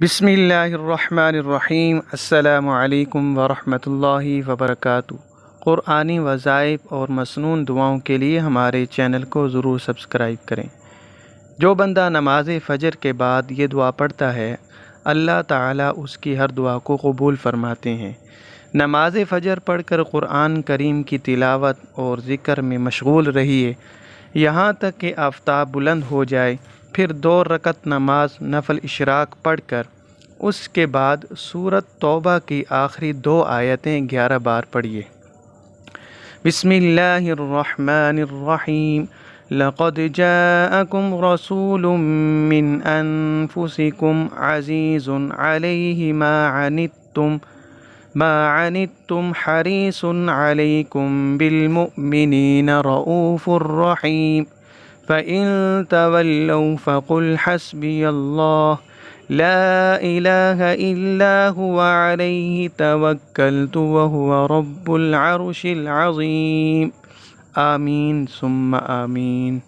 بسم اللہ الرحمن الرحیم۔ السلام علیکم ورحمۃ اللہ وبرکاتہ۔ قرآنی وظائف اور مسنون دعاؤں کے لیے ہمارے چینل کو ضرور سبسکرائب کریں۔ جو بندہ نماز فجر کے بعد یہ دعا پڑھتا ہے، اللہ تعالیٰ اس کی ہر دعا کو قبول فرماتے ہیں۔ نماز فجر پڑھ کر قرآن کریم کی تلاوت اور ذکر میں مشغول رہیے یہاں تک کہ آفتاب بلند ہو جائے، پھر 2 رکعت نماز نفل اشراق پڑھ کر اس کے بعد سورۃ توبہ کی آخری 2 آیتیں 11 بار پڑھیے۔ بسم اللہ الرحمن الرحیم۔ لقد جاءکم رسول من انفسکم عزیز علیہ ما عنتم حریص علیکم بالمؤمنین رؤوف رحیم۔ فَإِن تَوَلَّوْا فَقُلْ حَسْبِيَ اللَّهُ لَا إِلَٰهَ إِلَّا هُوَ عَلَيْهِ تَوَكَّلْتُ وَهُوَ رَبُّ الْعَرْشِ الْعَظِيمِ۔ آمین ثم آمین۔